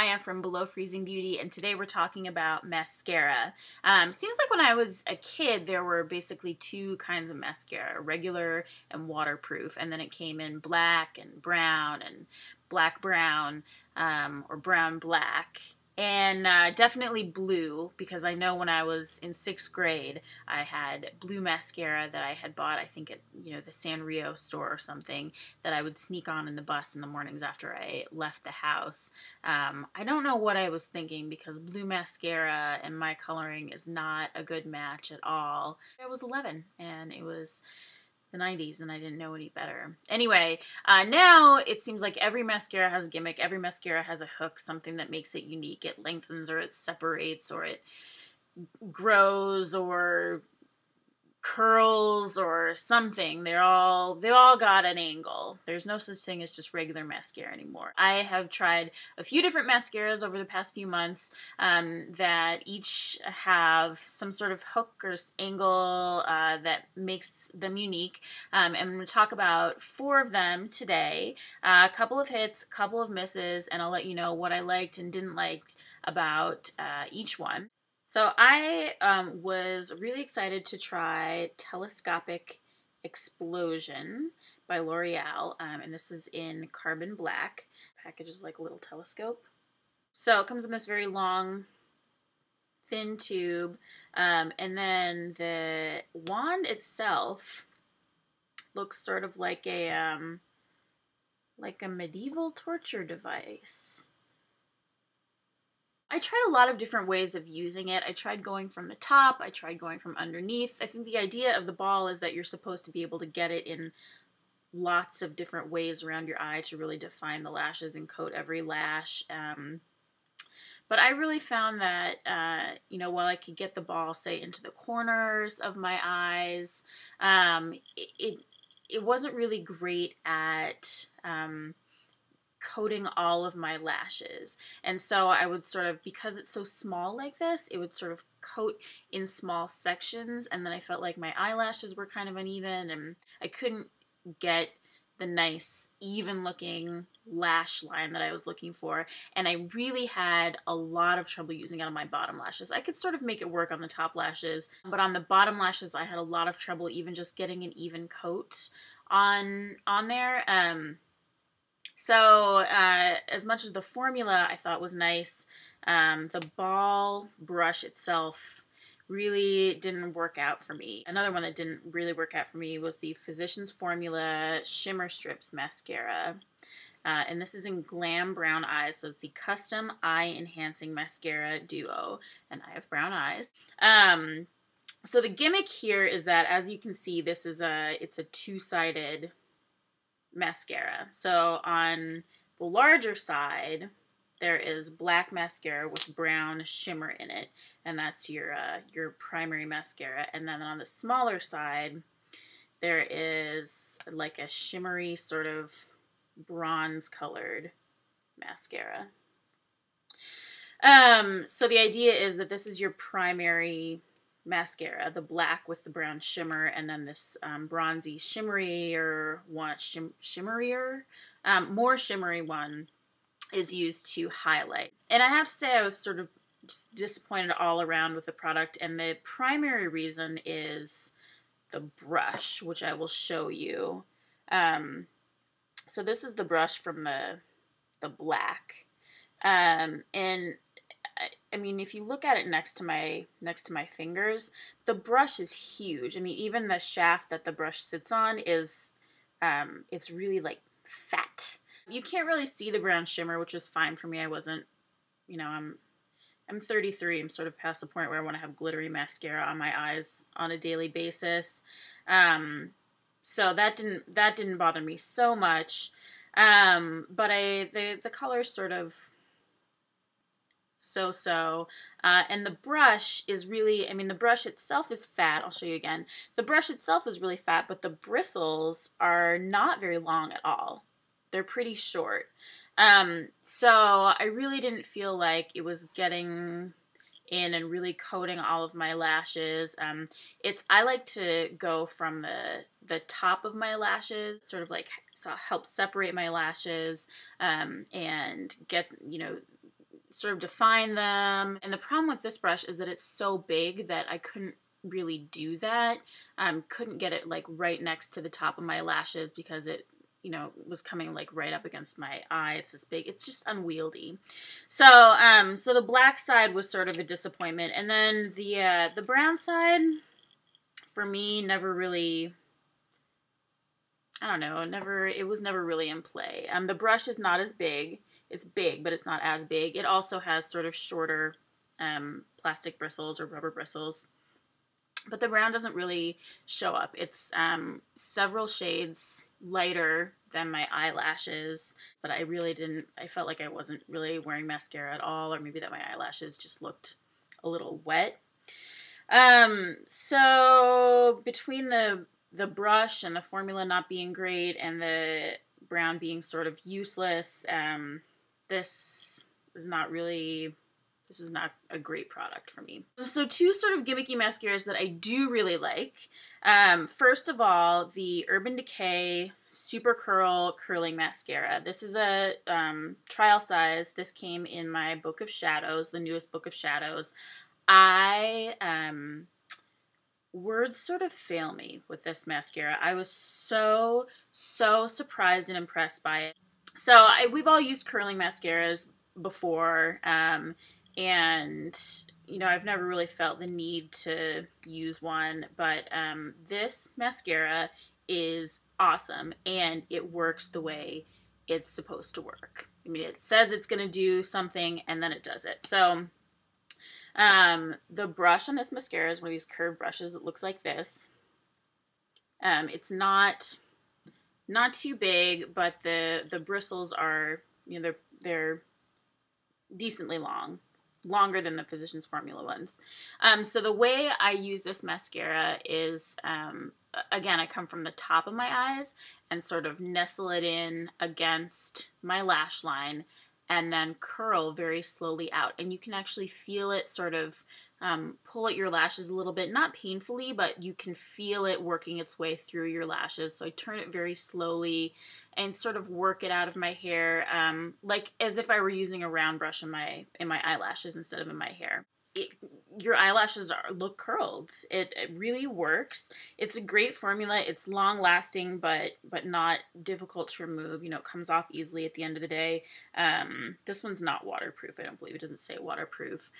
Maya from Below Freezing Beauty, and today we're talking about mascara. Seems like when I was a kid there were basically two kinds of mascara, regular and waterproof, and then it came in black and black brown, or brown black. And definitely blue, because I know when I was in 6th grade, I had blue mascara that I had bought, I think at the Sanrio store or something, that I would sneak on in the bus in the mornings after I left the house. I don't know what I was thinking, because blue mascara and my coloring is not a good match at all. I was 11, and it was the 90s, and I didn't know any better. Anyway, now it seems like every mascara has a gimmick, every mascara has a hook, something that makes it unique. It lengthens, or it separates, or it grows, or curls, or something. They all got an angle. There's no such thing as just regular mascara anymore. I have tried a few different mascaras over the past few months that each have some sort of hook or angle that makes them unique. And I'm going to talk about 4 of them today. A couple of hits, a couple of misses, and I'll let you know what I liked and didn't like about each one. So I was really excited to try Telescopic Explosion by L'Oreal, and this is in Carbon Black. The package is like a little telescope. So it comes in this very long, thin tube, and then the wand itself looks sort of like a medieval torture device. I tried a lot of different ways of using it. I tried going from the top, I tried going from underneath. I think the idea of the ball is that you're supposed to be able to get it in lots of different ways around your eye to really define the lashes and coat every lash. But I really found that, while I could get the ball, say, into the corners of my eyes, it wasn't really great at coating all of my lashes. And so I would sort of, because it's so small like this, it would sort of coat in small sections, and then I felt like my eyelashes were kind of uneven, and I couldn't get the nice, even looking lash line that I was looking for, and I really had a lot of trouble using it on my bottom lashes. I could sort of make it work on the top lashes, but on the bottom lashes I had a lot of trouble even just getting an even coat on there. So as much as the formula I thought was nice, the ball brush itself really didn't work out for me. Another one that didn't really work out for me was the Physicians Formula Shimmer Strips Mascara. And this is in Glam Brown Eyes, so it's the Custom Eye Enhancing Mascara Duo, and I have brown eyes. So the gimmick here is that, as you can see, it's a two-sided mascara. So on the larger side there is black mascara with brown shimmer in it, and that's your primary mascara. And then on the smaller side there is like a shimmery sort of bronze colored mascara. So the idea is that this is your primary mascara, the black with the brown shimmer, and then this bronzy shimmerier one, more shimmery one is used to highlight. And I have to say I was sort of just disappointed all around with the product, and the primary reason is the brush, which I will show you. So this is the brush from the black, and I mean, if you look at it next to my fingers, the brush is huge. I mean, even the shaft that the brush sits on is, it's really like fat. You can't really see the brown shimmer, which is fine for me. I wasn't, I'm 33. I'm sort of past the point where I want to have glittery mascara on my eyes on a daily basis. So that didn't bother me so much. But the color's sort of so-so, and the brush is really, I mean, the brush itself is fat. I'll show you again. The brush itself is really fat, but the bristles are not very long at all. They're pretty short. So I really didn't feel like it was getting in and really coating all of my lashes. I like to go from the top of my lashes, sort of like help separate my lashes, and get, sort of define them. And the problem with this brush is that it's so big that I couldn't really do that. Couldn't get it like right next to the top of my lashes because it, you know, was coming like right up against my eye. It's this big, it's just unwieldy. So, so the black side was sort of a disappointment. And then the brown side, for me, never really, I don't know, it was never really in play. The brush is not as big. It's big, but it's not as big. It also has sort of shorter plastic bristles or rubber bristles. But the brown doesn't really show up. It's several shades lighter than my eyelashes, but I really didn't, I felt like I wasn't really wearing mascara at all, or maybe that my eyelashes just looked a little wet. So between the brush and the formula not being great and the brown being sort of useless, this is not a great product for me. So two sort of gimmicky mascaras that I do really like. First of all, the Urban Decay Supercurl Curling Mascara. This is a trial size. This came in my Book of Shadows, the newest Book of Shadows. Words sort of fail me with this mascara. I was so surprised and impressed by it. So we've all used curling mascaras before, and you know, I've never really felt the need to use one, but this mascara is awesome and it works the way it's supposed to work. I mean, it says it's going to do something and then it does it. So the brush on this mascara is one of these curved brushes. It looks like this. It's not too big, but the bristles are, you know, they're decently long, longer than the Physicians Formula ones. So the way I use this mascara is, again, I come from the top of my eyes and sort of nestle it in against my lash line and then curl very slowly out. And you can actually feel it sort of pull at your lashes a little bit, not painfully, but you can feel it working its way through your lashes. So I turn it very slowly and sort of work it out of my hair, like as if I were using a round brush in my eyelashes instead of in my hair. Your eyelashes look curled. It really works. It's a great formula. It's long lasting, but not difficult to remove. You know, it comes off easily at the end of the day. This one's not waterproof. I don't believe it doesn't say waterproof.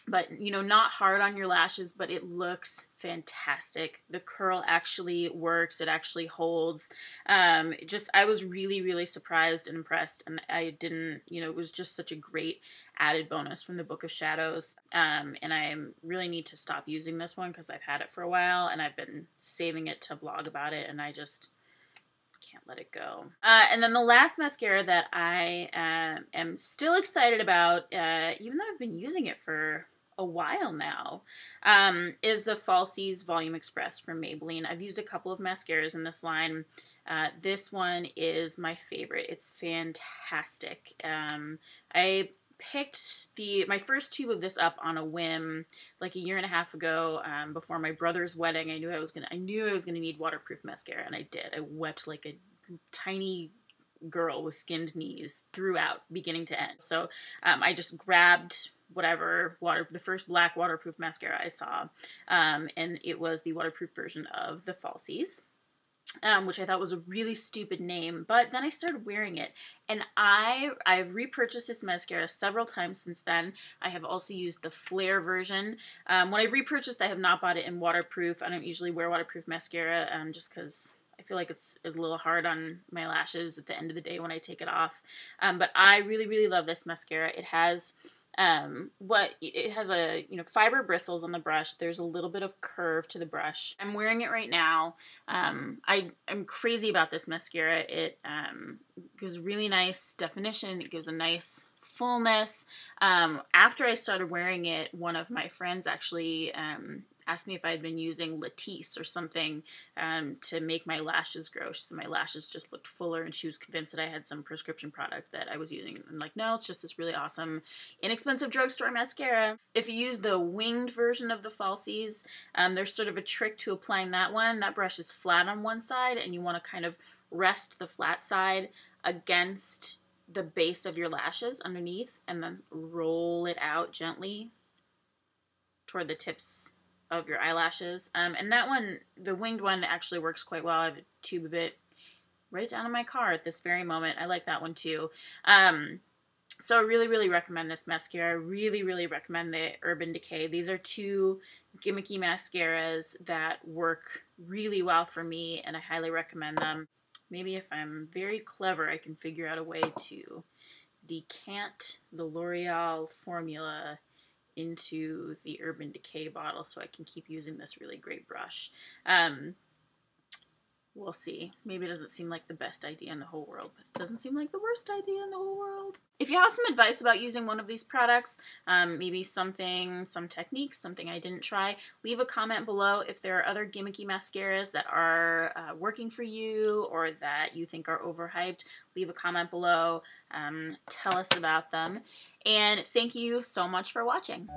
But, you know, not hard on your lashes, but it looks fantastic. The curl actually works. It actually holds. I was really surprised and impressed, and I didn't, you know, it was just such a great added bonus from the Book of Shadows. And I really need to stop using this one because I've had it for a while, and I've been saving it to blog about it, and I just can't let it go. And then the last mascara that I am still excited about, even though I've been using it for a while now, is the Falsies Volume Express from Maybelline. I've used a couple of mascaras in this line. This one is my favorite. It's fantastic. I picked my first tube of this up on a whim like a year and a half ago, before my brother's wedding. I knew I was gonna need waterproof mascara, and I did. I wept like a tiny girl with skinned knees throughout, beginning to end. So I just grabbed the first black waterproof mascara I saw, and it was the waterproof version of the Falsies, which I thought was a really stupid name, but then I started wearing it, and I've repurchased this mascara several times since then. I have also used the Flare version. When I've repurchased, I have not bought it in waterproof. I don't usually wear waterproof mascara, just because I feel like it's a little hard on my lashes at the end of the day when I take it off. But I really love this mascara. It has fiber bristles on the brush. There's a little bit of curve to the brush. I'm wearing it right now. I'm crazy about this mascara. It gives really nice definition. It gives a nice fullness. After I started wearing it, one of my friends actually asked me if I had been using Latisse or something to make my lashes grow. So my lashes just looked fuller, and she was convinced that I had some prescription product that I was using. I'm like, no, it's just this really awesome, inexpensive drugstore mascara. If you use the winged version of the Falsies, there's sort of a trick to applying that one. That brush is flat on one side, and you want to kind of rest the flat side against the base of your lashes underneath and then roll it out gently toward the tips of your eyelashes. And that one, the winged one, actually works quite well. I have a tube of it right down in my car at this very moment. I like that one too. So I really, really recommend this mascara. I really, really recommend the Urban Decay. These are two gimmicky mascaras that work really well for me, and I highly recommend them. Maybe if I'm very clever, I can figure out a way to decant the L'Oreal formula into the Urban Decay bottle so I can keep using this really great brush. We'll see. Maybe it doesn't seem like the best idea in the whole world, but it doesn't seem like the worst idea in the whole world. If you have some advice about using one of these products, maybe some techniques, something I didn't try, leave a comment below. If there are other gimmicky mascaras that are working for you or that you think are overhyped, leave a comment below. Tell us about them. And thank you so much for watching.